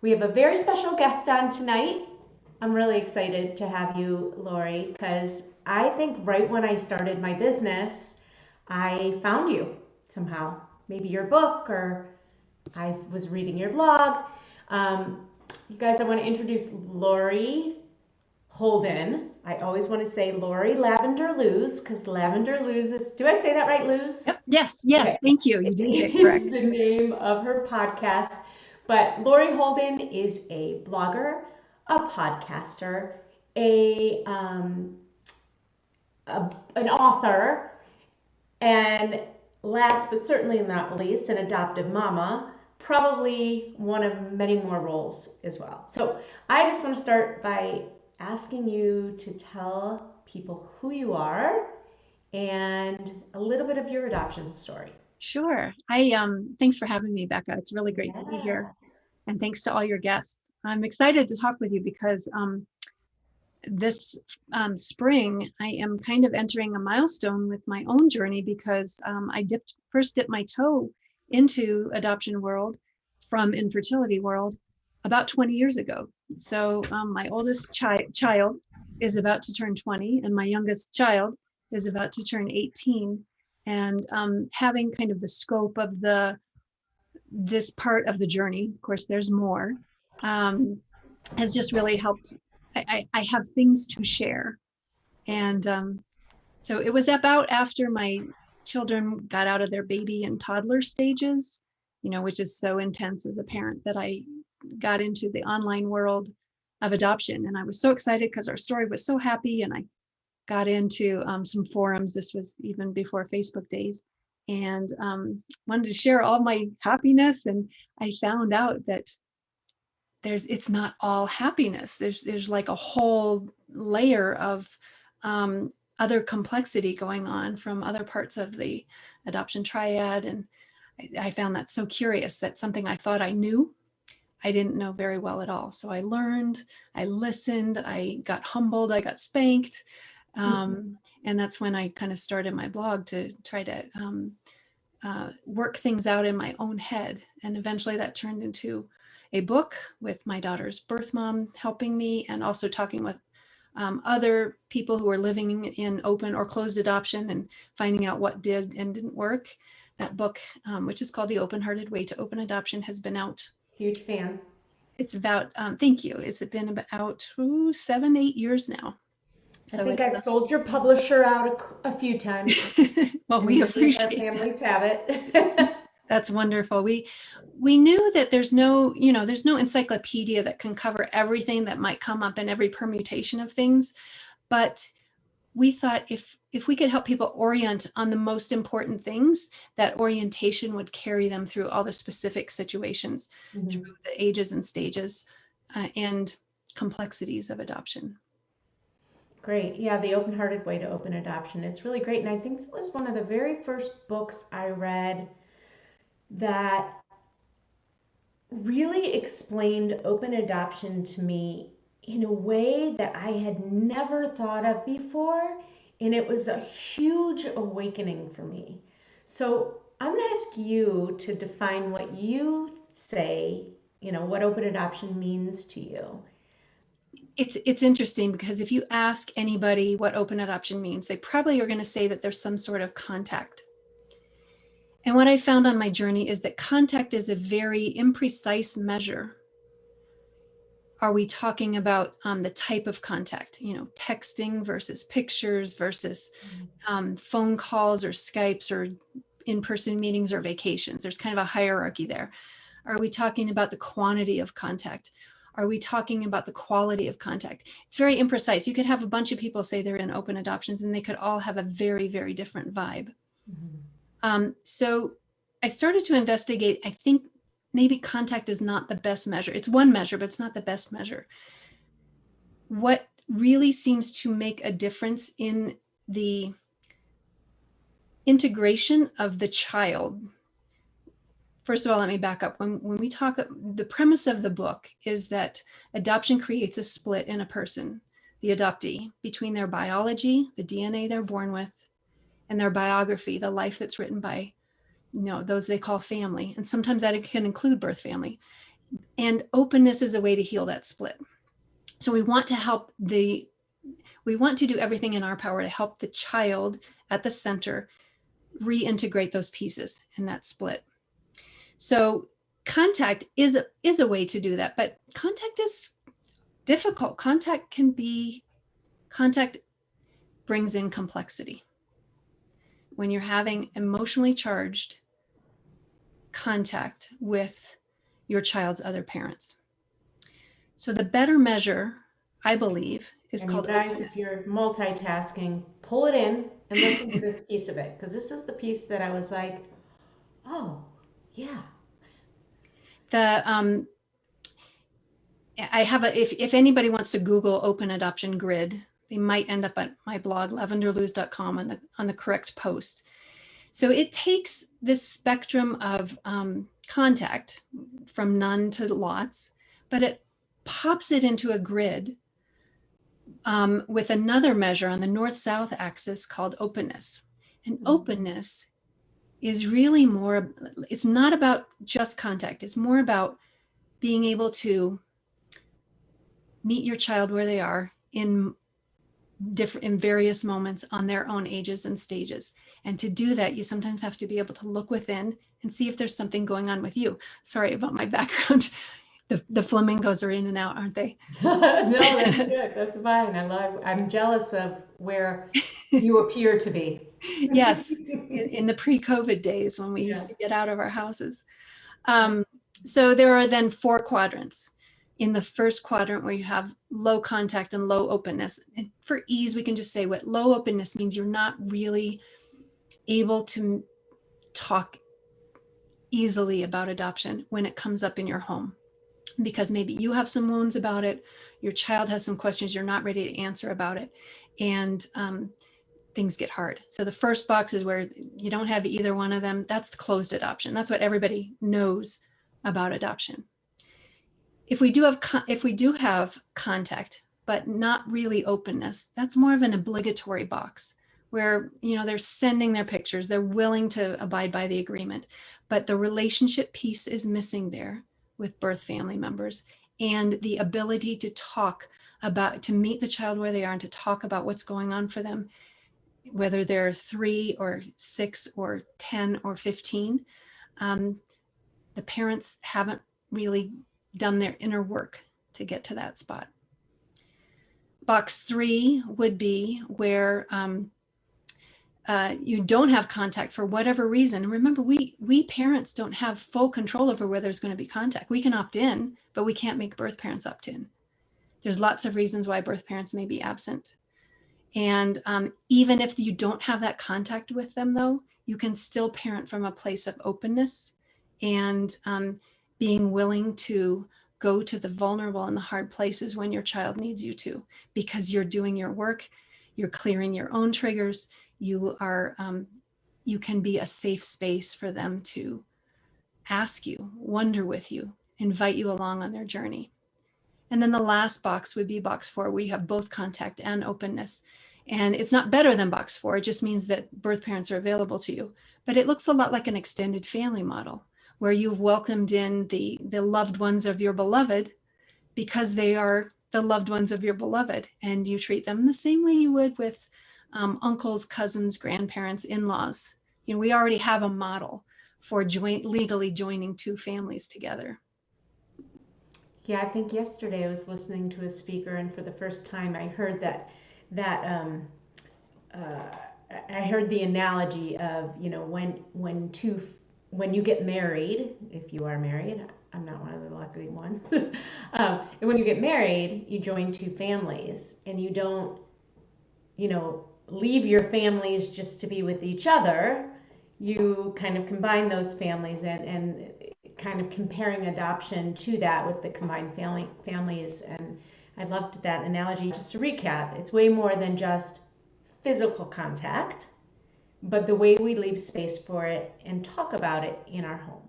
We have a very special guest on tonight. I'm really excited to have you, Lori, because I think right when I started my business, I found you somehow. Maybe your book, or I was reading your blog. Um, you guys, I want to introduce Lori Holden. I always want to say Lori Lavender Luz because Lavender Luz is, do I say that right, Luz? Yep. Yes. Okay, Yes. Thank you. You did it is correct. the name of her podcast. But Lori Holden is a blogger, a podcaster, a, um, an author, and last but certainly not least, an adoptive mama, probably one of many more roles as well. So I just want to start by asking you to tell people who you are and a little bit of your adoption story. Sure. I thanks for having me, Becca. It's really great to be here. Yeah. And thanks to all your guests. I'm excited to talk with you because this spring I am kind of entering a milestone with my own journey because I first dipped my toe into adoption world from infertility world about 20 years ago. So my oldest child is about to turn 20 and my youngest child is about to turn 18. And having kind of the scope of this part of the journey, of course, there's more, um, has just really helped. I have things to share. And so it was about after my children got out of their baby and toddler stages, which is so intense as a parent, that I got into the online world of adoption. And I was so excited because our story was so happy. And I got into some forums. This was even before Facebook days, and wanted to share all my happiness. And I found out that it's not all happiness. There's like a whole layer of other complexity going on from other parts of the adoption triad. And I found that so curious, that something I thought I knew, I didn't know very well at all. So I learned, I listened, I got humbled, I got spanked. And that's when I kind of started my blog to try to work things out in my own head. And eventually that turned into a book with my daughter's birth mom helping me, and also talking with other people who are living in open or closed adoption and finding out what did and didn't work. That book, which is called The Open-Hearted Way to Open Adoption, has been out. Huge fan. It's about, thank you. It's been about 7, 8 years now. I So think it's, I've sold your publisher out a few times, well, and we many of our appreciate that. families have it. That's wonderful. We knew that there's no encyclopedia that can cover everything that might come up in every permutation of things, but we thought if we could help people orient on the most important things, that orientation would carry them through all the specific situations, through Mhm. the ages and stages and complexities of adoption. Great. Yeah, The Open-Hearted Way to Open Adoption. It's really great. And I think that was one of the very first books I read that really explained open adoption to me in a way that I had never thought of before. And it was a huge awakening for me. So I'm going to ask you to define what you say, what open adoption means to you. It's interesting because if you ask anybody what open adoption means, they probably are going to say that there's some sort of contact. And what I found on my journey is that contact is a very imprecise measure. Are we talking about the type of contact, texting versus pictures versus phone calls or Skypes or in-person meetings or vacations? There's kind of a hierarchy there. Are we talking about the quantity of contact? Are we talking about the quality of contact? It's very imprecise. You could have a bunch of people say they're in open adoptions and they could all have a very, very different vibe. Mhm. So I started to investigate. I think maybe contact is not the best measure. It's one measure, but it's not the best measure. What really seems to make a difference in the integration of the child. First of all, let me back up. When we talk, the premise of the book is that adoption creates a split in a person, the adoptee, between their biology, the DNA they're born with, and their biography, the life that's written by those they call family. And sometimes that can include birth family. And openness is a way to heal that split. So we want to do everything in our power to help the child at the center reintegrate those pieces in that split. So contact is a way to do that, but contact is difficult. Contact brings in complexity. When you're having emotionally charged contact with your child's other parents. So the better measure, I believe, is And you called guys, openness. if you're multitasking, pull it in and listen to this piece of it, because this is the piece that I was like, oh, yeah. The I have if anybody wants to Google open adoption grid, they might end up at my blog lavenderluz.com on the correct post. So it takes this spectrum of contact from none to lots, but it pops it into a grid with another measure on the north-south axis called openness. And openness is really more, it's not about just contact. It's more about being able to meet your child where they are in various moments on their own ages and stages. And to do that, you sometimes have to be able to look within and see if there's something going on with you. Sorry about my background. The flamingos are in and out, aren't they? No, that's good. That's fine. I'm jealous of where you appear to be. Yes, in the pre-COVID days when we Yeah. used to get out of our houses. So there are then 4 quadrants. In the first quadrant, where you have low contact and low openness. And for ease, we can just say what low openness means. You're not really able to talk easily about adoption when it comes up in your home, because maybe you have some wounds about it, your child has some questions you're not ready to answer about it, and things get hard. So the first box is where you don't have either one of them. That's the closed adoption. That's what everybody knows about adoption. If we do have contact, but not really openness, that's more of an obligatory box where, they're sending their pictures, they're willing to abide by the agreement, but the relationship piece is missing there with birth family members, and the ability to to meet the child where they are and to talk about what's going on for them, whether they're 3 or 6 or 10 or 15. The parents haven't really done their inner work to get to that spot. Box 3 would be where you don't have contact for whatever reason. And remember, we parents don't have full control over whether there's going to be contact. We can opt in, but we can't make birth parents opt in. There's lots of reasons why birth parents may be absent. And even if you don't have that contact with them, though, you can still parent from a place of openness and being willing to go to the vulnerable and the hard places when your child needs you to, because you're doing your work, you're clearing your own triggers, you can be a safe space for them to ask you, wonder with you, invite you along on their journey. And then the last box would be box 4. We have both contact and openness. And it's not better than box 4. It just means that birth parents are available to you. But it looks a lot like an extended family model, where you've welcomed in the loved ones of your beloved because they are the loved ones of your beloved. And you treat them the same way you would with uncles, cousins, grandparents, in-laws. We already have a model for legally joining 2 families together. Yeah, I think yesterday I was listening to a speaker, and for the first time I heard I heard the analogy of, when you get married, if you are married, I'm not one of the lucky ones. And when you get married, you join 2 families, and you don't, leave your families just to be with each other. You kind of combine those families, and kind of comparing adoption to that with the combined families. And I loved that analogy. Just to recap, it's way more than just physical contact, but the way we leave space for it and talk about it in our home.